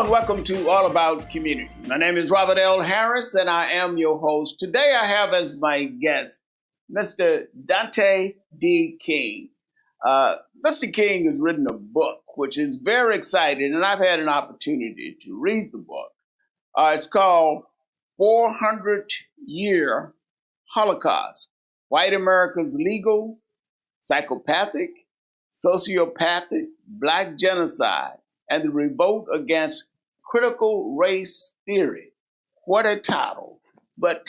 and welcome to All About Community. My name is Robert L. Harris, and I am your host. Today I have as my guest Mr. Dante D. King. Mr. King has written a book, which is very exciting, and I've had an opportunity to read the book. It's called 400-Year Holocaust, White America's Legal, Psychopathic, Sociopathic, Black Genocide, and the Revolt Against Critical Race Theory. What a title. But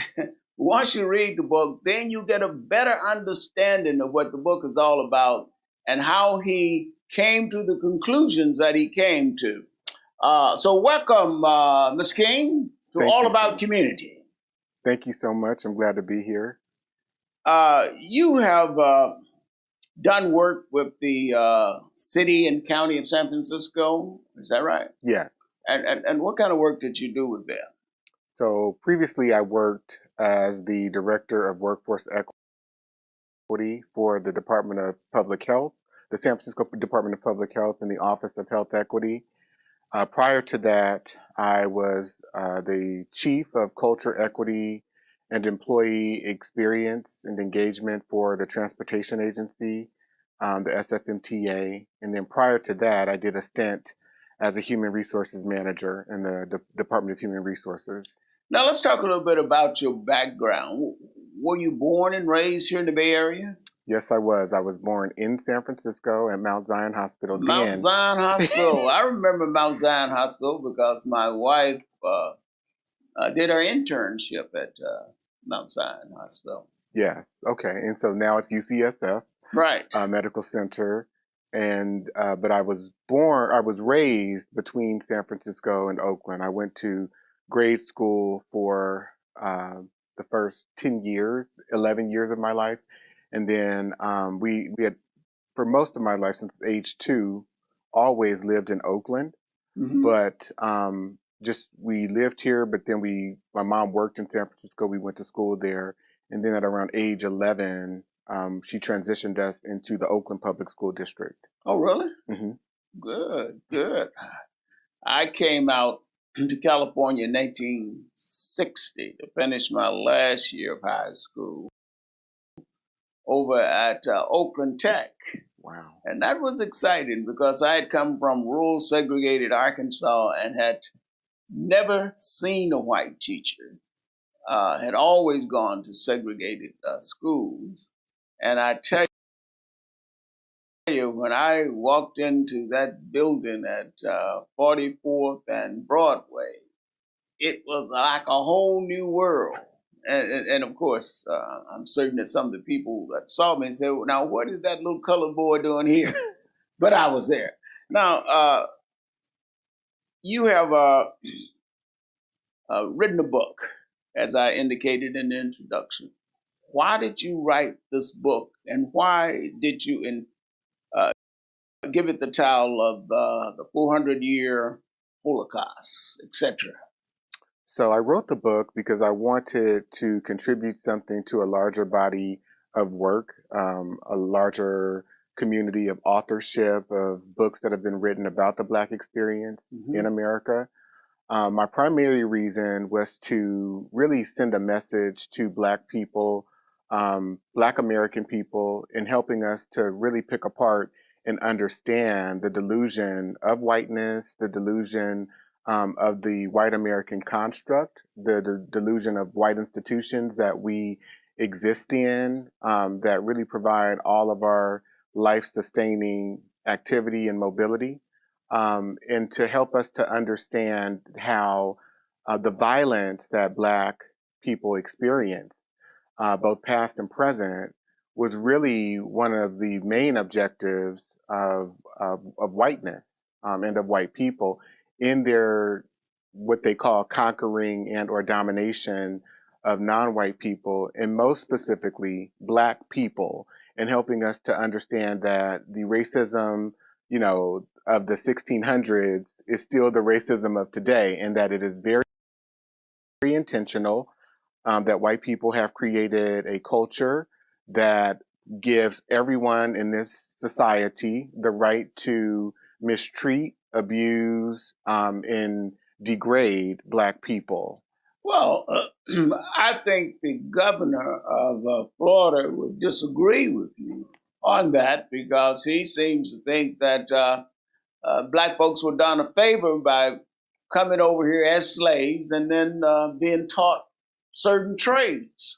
once you read the book, then you get a better understanding of what the book is all about and how he came to the conclusions that he came to. So welcome, Ms. King, to Thank All you, About sir. Community. Thank you so much. I'm glad to be here. You have done work with the city and county of San Francisco. Is that right? Yes. And what kind of work did you do with them? So previously I worked as the Director of Workforce Equity for the Department of Public Health, the San Francisco Department of Public Health in the Office of Health Equity. Prior to that, I was the Chief of Culture Equity and Employee Experience and Engagement for the Transportation Agency, the SFMTA. And then prior to that, I did a stint as a Human Resources Manager in the Department of Human Resources. Now let's talk a little bit about your background. Were you born and raised here in the Bay Area? Yes, I was. I was born in San Francisco at Mount Zion Hospital. Mount Zion Hospital. I remember Mount Zion Hospital because my wife did her internship at Mount Zion Hospital. Yes. Okay. And so now it's UCSF. Right. Medical Center, and but I was raised between San Francisco and Oakland. I went to grade school for the first 10 years, 11 years of my life, and then we had, for most of my life since age 2, always lived in Oakland, but just we lived here, but then my mom worked in San Francisco. We went to school there, and then at around age 11. She transitioned us into the Oakland Public School District. Oh, really? Mm-hmm. Good, good. I came out to California in 1960 to finish my last year of high school over at Oakland Tech. Wow. And that was exciting because I had come from rural segregated Arkansas and had never seen a white teacher. Had always gone to segregated schools. And I tell you, when I walked into that building at 44th and Broadway, it was like a whole new world. And of course, I'm certain that some of the people that saw me said, well, now, what is that little colored boy doing here? But I was there. Now, you have written a book, as I indicated in the introduction. Why did you write this book, and why did you give it the title of the 400-Year Holocaust, etc.? So I wrote the book because I wanted to contribute something to a larger body of work, a larger community of authorship of books that have been written about the Black experience in America. My primary reason was to really send a message to Black people, Black American people, in helping us to really pick apart and understand the delusion of whiteness, the delusion of the white American construct, the delusion of white institutions that we exist in, that really provide all of our life-sustaining activity and mobility. And to help us to understand how the violence that Black people experience, both past and present, was really one of the main objectives of whiteness and of white people in their what they call conquering and or domination of non-white people, and most specifically Black people, and helping us to understand that the racism, of the 1600s is still the racism of today, and that it is very, very intentional, that white people have created a culture that gives everyone in this society the right to mistreat, abuse, and degrade Black people? Well, I think the governor of Florida would disagree with you on that because he seems to think that black folks were done a favor by coming over here as slaves and then being taught certain trades.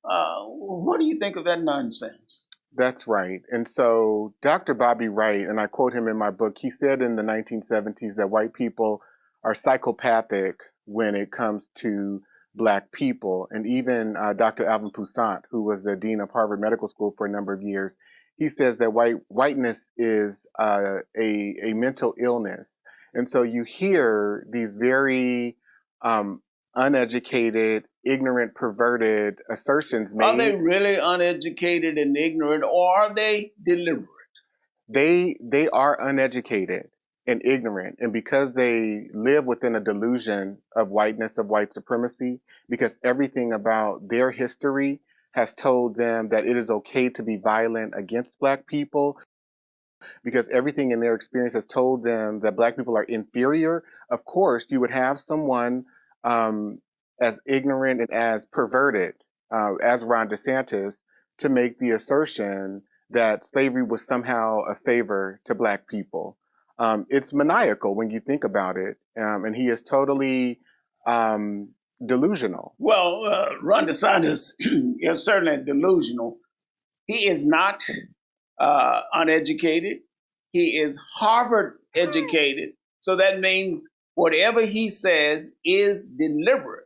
What do you think of that nonsense? That's right. And so Dr. Bobby Wright, and I quote him in my book, he said in the 1970s that white people are psychopathic when it comes to Black people. And even Dr. Alvin Toussaint, who was the dean of Harvard Medical School for a number of years, he says that whiteness is a mental illness. And so you hear these very um, uneducated, ignorant, perverted assertions Are they made. really uneducated and ignorant, or are they deliberate? They are uneducated and ignorant, and because they live within a delusion of whiteness, of white supremacy, because everything about their history has told them that it is okay to be violent against Black people, because everything in their experience has told them that Black people are inferior. Of course, you would have someone um, as ignorant and as perverted as Ron DeSantis to make the assertion that slavery was somehow a favor to Black people. It's maniacal when you think about it, and he is totally um, delusional. Well, Ron DeSantis is certainly delusional. He is not uneducated. He is Harvard educated. So that means whatever he says is deliberate.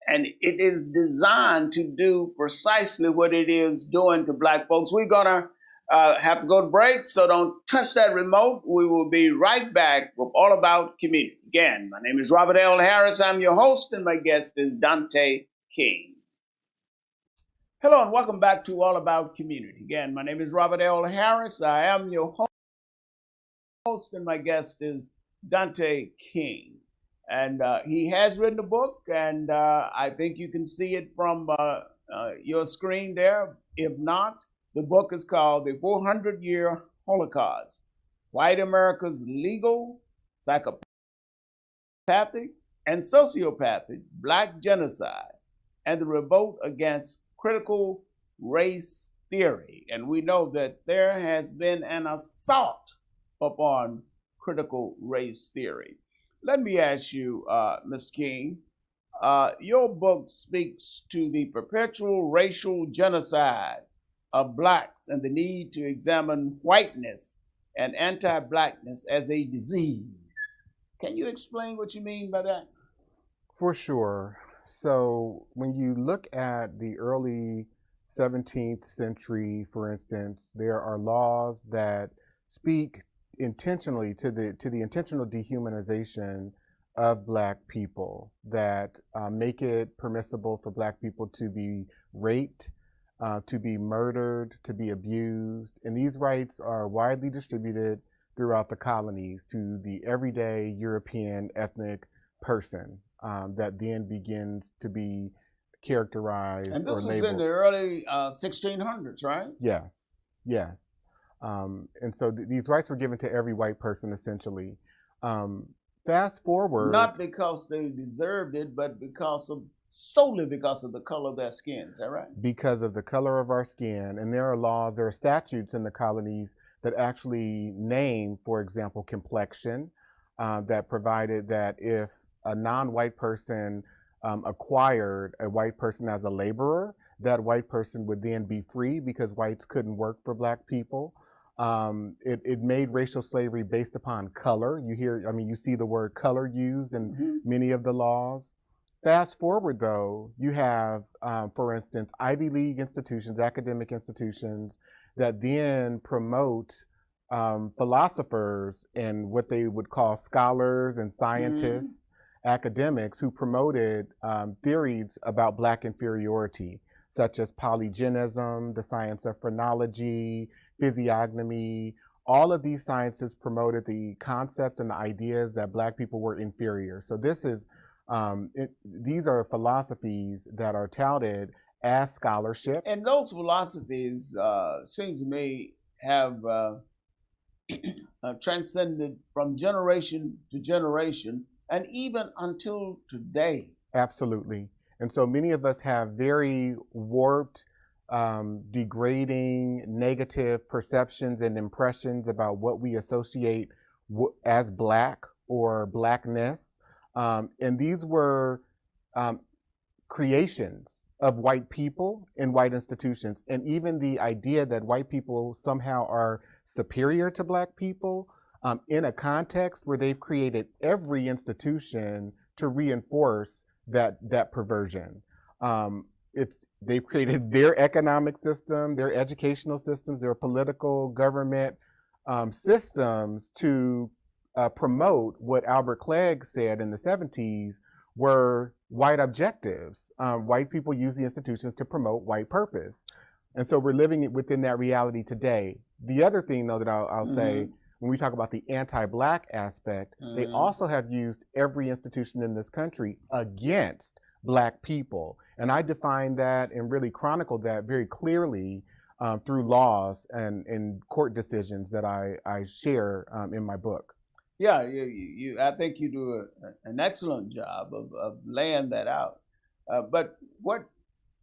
And it is designed to do precisely what it is doing to black folks. We're going to have to go to break, so don't touch that remote. We will be right back with All About Community. Again, my name is Robert L. Harris. I'm your host, and my guest is Dante King. Hello, and welcome back to All About Community. Again, my name is Robert L. Harris. I am your host, and my guest is Dante King. And he has written a book, and I think you can see it from your screen there. If not, the book is called The 400-Year Holocaust: White America's Legal, Psychopathic, and Sociopathic Black Genocide and the Revolt Against Critical Race Theory. And we know that there has been an assault upon critical race theory. Let me ask you, Mr. King, your book speaks to the perpetual racial genocide of blacks and the need to examine whiteness and anti-blackness as a disease. Can you explain what you mean by that? For sure. So when you look at the early 17th century, for instance, there are laws that speak intentionally to the intentional dehumanization of Black people that make it permissible for Black people to be raped, to be murdered, to be abused, and these rights are widely distributed throughout the colonies to the everyday European ethnic person that then begins to be characterized And or this was in labeled. the early 1600s, right? Yes, yes. And so these rights were given to every white person essentially. Um, Fast forward, Not because they deserved it, but solely because of the color of their skin. Is that right? because of the color of our skin, and there are laws, there are statutes in the colonies that actually name, for example, complexion, that provided that if a non-white person acquired a white person as a laborer, that white person would then be free because whites couldn't work for Black people. It made racial slavery based upon color. You see the word color used in many of the laws. Fast forward, though, you have, for instance, Ivy League institutions, academic institutions that then promote philosophers and what they would call scholars and scientists, academics who promoted theories about Black inferiority, such as polygenism, the science of phrenology, physiognomy. All of these sciences promoted the concept and the ideas that Black people were inferior. So these are philosophies that are touted as scholarship. And those philosophies, seems to me, have transcended from generation to generation and even until today. Absolutely. And so many of us have very warped, degrading, negative perceptions and impressions about what we associate as black or blackness. And these were um, creations of white people and white institutions. And even the idea that white people somehow are superior to black people in a context where they've created every institution to reinforce that perversion. It's they've created their economic system, their educational systems, their political government systems to promote what Albert Clegg said in the 70s were white objectives. White people use the institutions to promote white purpose. And so we're living within that reality today. The other thing, though, that I'll say, when we talk about the anti-black aspect, they also have used every institution in this country against black people. And I define that and really chronicle that very clearly through laws and court decisions that I share in my book. Yeah, I think you do an excellent job of laying that out. But what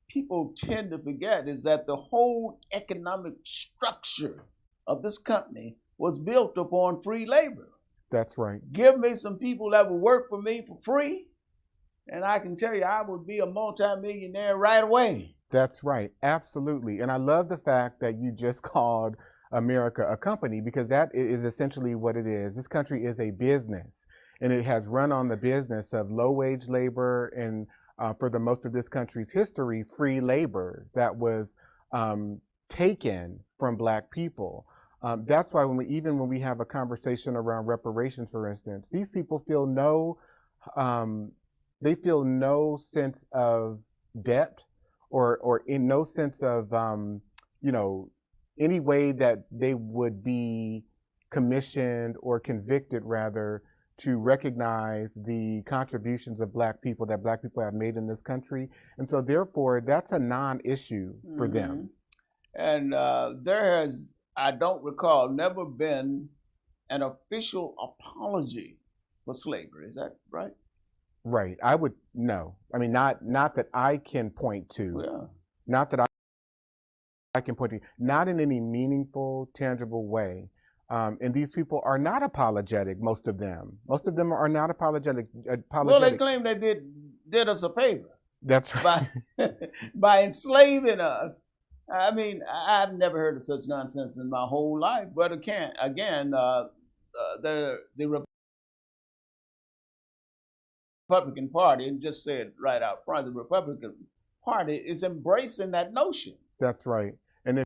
people tend to forget is that the whole economic structure of this company was built upon free labor. That's right. Give me some people that would work for me for free, and I can tell you I would be a multimillionaire right away. That's right. Absolutely. And I love the fact that you just called America a company because that is essentially what it is. This country is a business and it has run on the business of low wage labor and for the most of this country's history, free labor that was taken from black people. That's why even when we have a conversation around reparations, for instance, these people feel they feel no sense of debt or in no sense of you know, any way that they would be commissioned or convicted rather to recognize the contributions of black people that black people have made in this country. And so therefore that's a non-issue for them. And there has, I don't recall, never been an official apology for slavery. Is that right? Right. I would no. I mean, not that I can point to. Yeah. Not that I can point to. Not in any meaningful, tangible way. And these people are not apologetic. Most of them. Most of them are not apologetic. Well, they claim they did us a favor. That's right. By enslaving us. I mean, I've never heard of such nonsense in my whole life. But again, the Republican Party, and just say it right out front, the Republican Party is embracing that notion. That's right. And if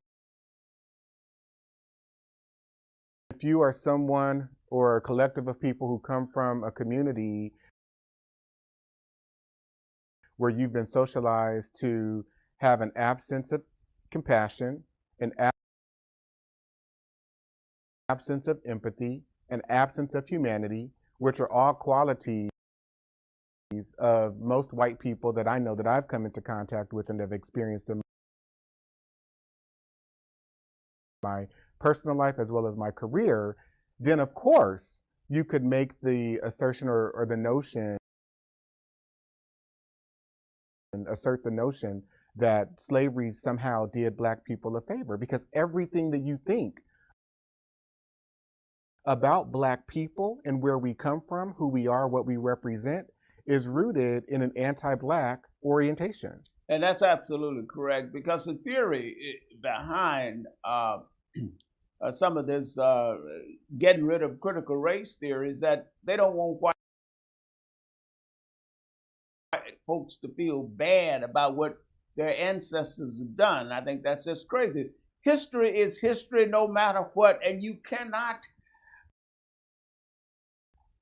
you are someone or a collective of people who come from a community where you've been socialized to have an absence of compassion, an absence of empathy, an absence of humanity, which are all qualities of most white people that I know that I've come into contact with and have experienced in my personal life as well as my career, then of course you could make the assertion or the notion, assert the notion that slavery somehow did black people a favor, because everything that you think about black people and where we come from, who we are, what we represent, is rooted in an anti-black orientation. And that's absolutely correct, because the theory behind some of this getting rid of critical race theory is that they don't want white folks to feel bad about what their ancestors have done. I think that's just crazy. History is history no matter what, and you cannot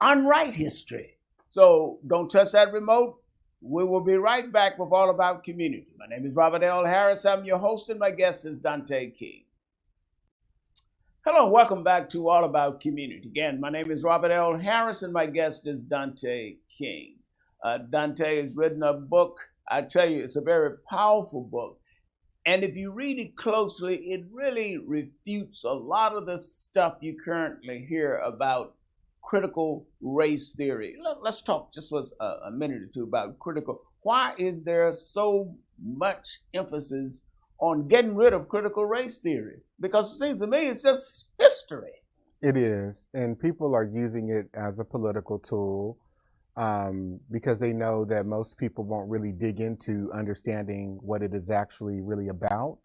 unwrite history. So don't touch that remote. We will be right back with All About Community. My name is Robert L. Harris. I'm your host, and my guest is Dante King. Hello, welcome back to All About Community. Again, my name is Robert L. Harris, and my guest is Dante King. Dante has written a book. I tell you, it's a very powerful book. And if you read it closely, it really refutes a lot of the stuff you currently hear about critical race theory. Let's talk just for a minute or two about critical. Why is there so much emphasis on getting rid of critical race theory? Because it seems to me it's just history. It is, and people are using it as a political tool because they know that most people won't really dig into understanding what it is actually really about.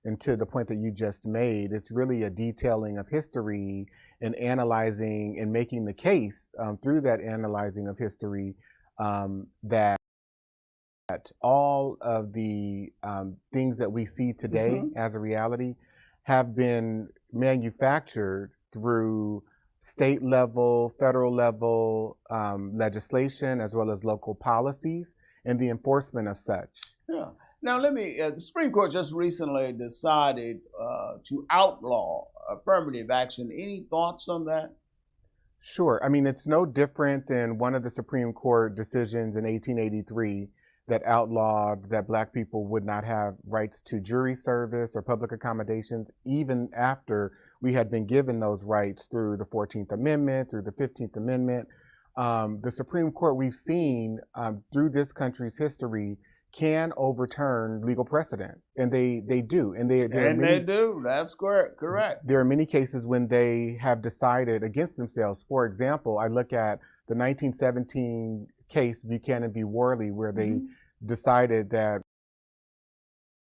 And to the point that you just made, it's really a detailing of history and analyzing and making the case through that analyzing of history that all of the things that we see today as a reality have been manufactured through state level, federal level legislation, as well as local policies and the enforcement of such. Yeah. Now, the Supreme Court just recently decided to outlaw affirmative action. Any thoughts on that? Sure. I mean, it's no different than one of the Supreme Court decisions in 1883 that outlawed that Black people would not have rights to jury service or public accommodations, even after we had been given those rights through the 14th Amendment, through the 15th Amendment. The Supreme Court, we've seen through this country's history, can overturn legal precedent, and they do, and they do. That's correct. There are many cases when they have decided against themselves. For example, I look at the 1917 case Buchanan v. Worley, where they decided that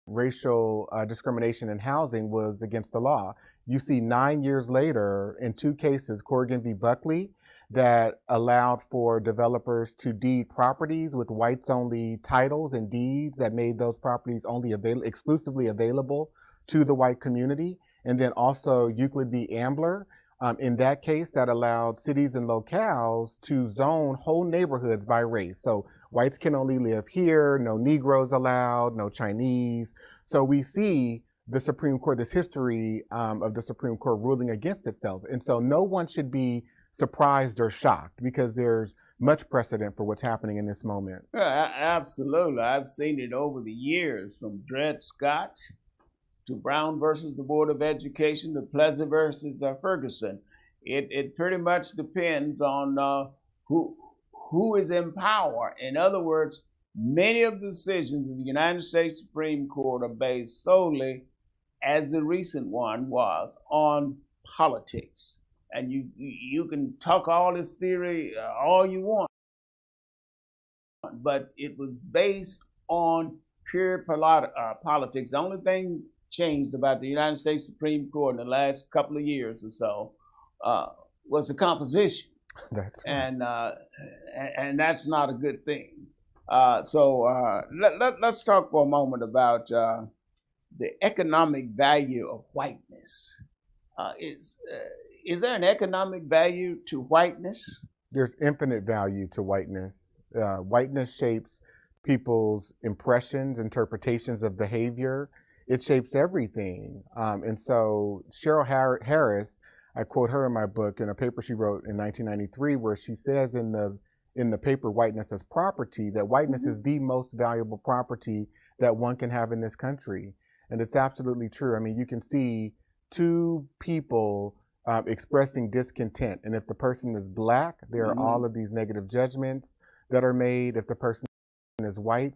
racial discrimination in housing was against the law. You see 9 years later, in two cases, Corrigan v. Buckley, that allowed for developers to deed properties with whites-only titles and deeds that made those properties only exclusively available to the white community. And then also Euclid v. Ambler, in that case, that allowed cities and locales to zone whole neighborhoods by race. So whites can only live here, no Negroes allowed, no Chinese. So we see the Supreme Court, this history of the Supreme Court ruling against itself. And so no one should be surprised or shocked because there's much precedent for what's happening in this moment. Yeah, absolutely. I've seen it over the years, from Dred Scott to Brown versus the Board of Education to Plessy versus Ferguson. It pretty much depends on who is in power. In other words, many of the decisions of the United States Supreme Court are based solely, as the recent one was, on politics. And you can talk all this theory all you want, but it was based on pure politics. The only thing changed about the United States Supreme Court in the last couple of years or so was the composition. That's right. And that's not a good thing. So let's talk for a moment about the economic value of whiteness. Is there an economic value to whiteness? There's infinite value to whiteness. Whiteness shapes people's impressions, interpretations of behavior. It shapes everything. And so Cheryl Harris, I quote her in my book in a paper she wrote in 1993, where she says in the paper Whiteness as Property, that whiteness is the most valuable property that one can have in this country. And it's absolutely true. I mean, you can see two people expressing discontent. And if the person is Black, there are all of these negative judgments that are made. If the person is white,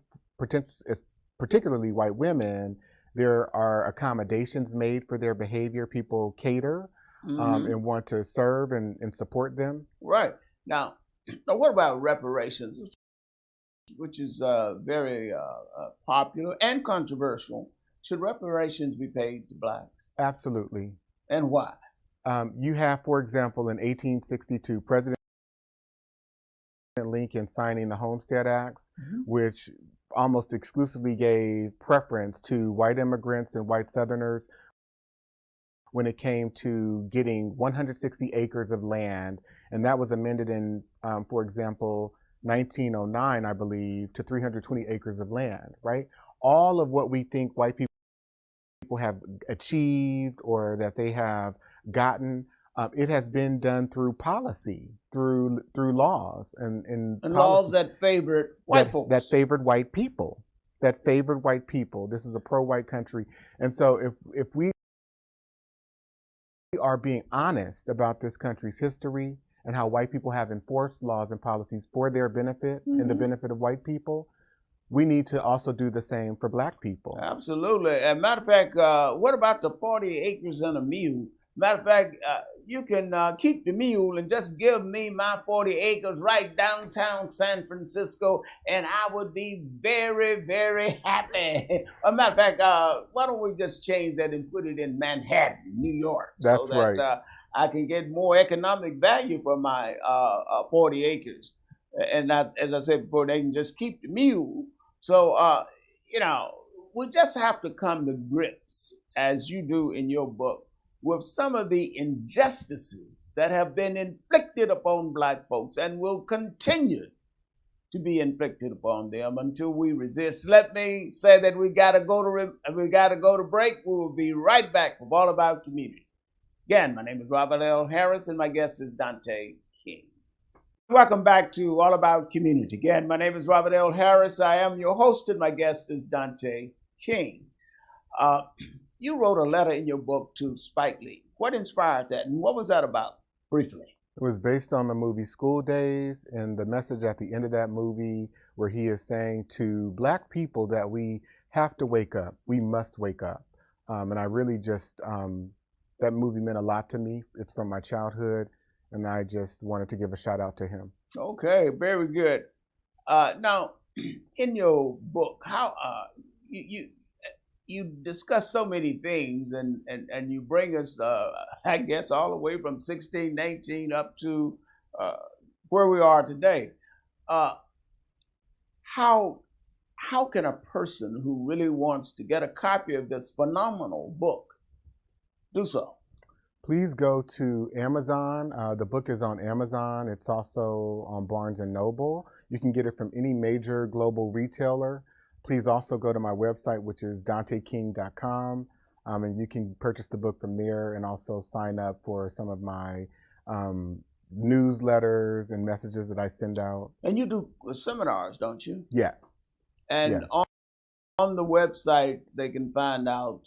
particularly white women, there are accommodations made for their behavior. People cater and want to serve and support them. Right. Now, what about reparations, which is very popular and controversial? Should reparations be paid to Blacks? Absolutely. And why? You have, for example, in 1862, President Lincoln signing the Homestead Act, which almost exclusively gave preference to white immigrants and white Southerners when it came to getting 160 acres of land. And that was amended in, for example, 1909, I believe, to 320 acres of land, right? All of what we think white people have achieved or that they have gotten, it has been done through policy, through laws and laws that favored white folks. That favored white people. that favored white people. This is a pro-white country. And so if we are being honest about this country's history and how white people have enforced laws and policies for their benefit and the benefit of white people, we need to also do the same for black people. Absolutely. As a matter of fact, what about the 40 acres and a mule? Matter of fact, you can keep the mule and just give me my 40 acres right downtown San Francisco, and I would be very, very happy. As a matter of fact, why don't we just change that and put it in Manhattan, New York, That's so that right. I can get more economic value for my 40 acres. And that's, as I said before, they can just keep the mule. So, you know, we just have to come to grips, as you do in your book, with some of the injustices that have been inflicted upon black folks and will continue to be inflicted upon them until we resist. Let me say that we got to go to break. We will be right back with All About Community. Again, my name is Robert L. Harris, and my guest is Dante King. Welcome back to All About Community. Again, my name is Robert L. Harris. I am your host, and my guest is Dante King. You wrote a letter in your book to Spike Lee. What inspired that, and what was that about, briefly? It was based on the movie School Days, and the message at the end of that movie where he is saying to black people that we have to wake up. We must wake up. And I really just, that movie meant a lot to me. It's from my childhood, and I just wanted to give a shout out to him. Okay, very good. Now, in your book, how you discuss so many things, and you bring us, I guess, all the way from 1619 up to where we are today. How can a person who really wants to get a copy of this phenomenal book do so? Please go to Amazon. The book is on Amazon. It's also on Barnes and Noble. You can get it from any major global retailer. Please also go to my website, which is danteking.com, and you can purchase the book from there and also sign up for some of my newsletters and messages that I send out. And you do seminars, don't you? Yes. And yes. On the website, they can find out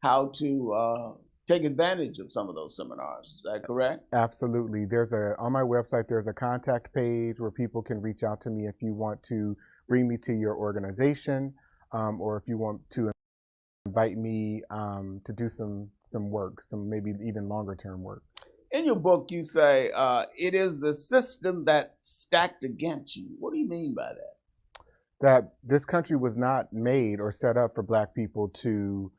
how to take advantage of some of those seminars. Is that correct? Absolutely. On my website, there's a contact page where people can reach out to me if you want to bring me to your organization, or if you want to invite me to do some work, some maybe even longer term work. In your book, you say it is the system that stacked against you. What do you mean by that? That this country was not made or set up for black people to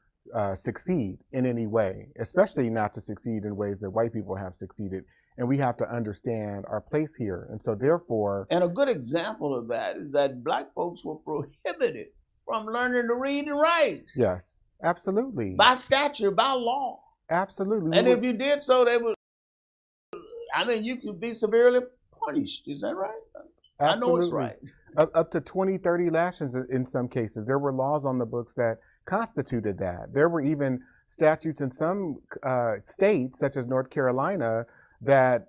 succeed in any way, especially not to succeed in ways that white people have succeeded. And we have to understand our place here. And so therefore... And a good example of that is that black folks were prohibited from learning to read and write. Yes, absolutely. By statute, by law. Absolutely. And if you did so, they would, you could be severely punished. Is that right? Absolutely. I know it's right. Up to 20, 30 lashes in some cases. There were laws on the books that constituted that. There were even statutes in some states, such as North Carolina, that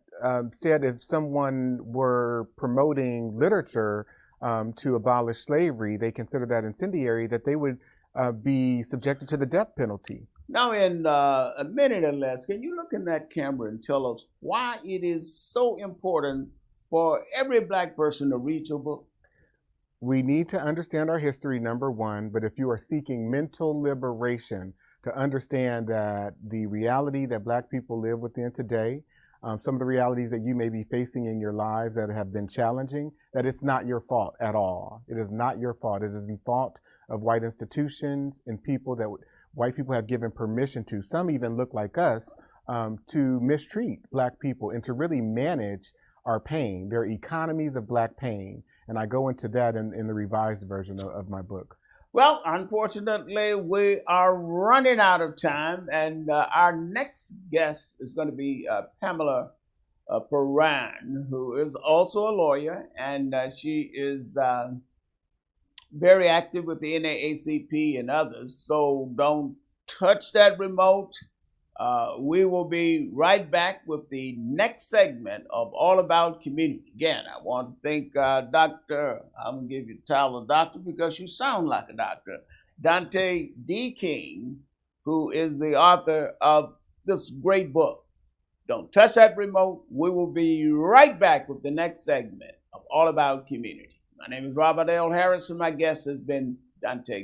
said if someone were promoting literature to abolish slavery, they considered that incendiary, that they would be subjected to the death penalty. Now, in a minute or less, can you look in that camera and tell us why it is so important for every black person to read your book? We need to understand our history, number one, but if you are seeking mental liberation, to understand that the reality that black people live within today, some of the realities that you may be facing in your lives that have been challenging, that it's not your fault at all. It is not your fault. It is the fault of white institutions and people that white people have given permission to, some even look like us, to mistreat black people and to really manage our pain. There are economies of black pain. And I go into that in the revised version of my book. Well, unfortunately, we are running out of time. And our next guest is going to be Pamela Ferran, who is also a lawyer. And she is very active with the NAACP and others. So don't touch that remote. We will be right back with the next segment of All About Community. Again, I want to thank Dr. I'm going to give you the title of doctor because you sound like a doctor, Dante D. King, who is the author of this great book. Don't touch that remote. We will be right back with the next segment of All About Community. My name is Robert L. Harris, and my guest has been Dante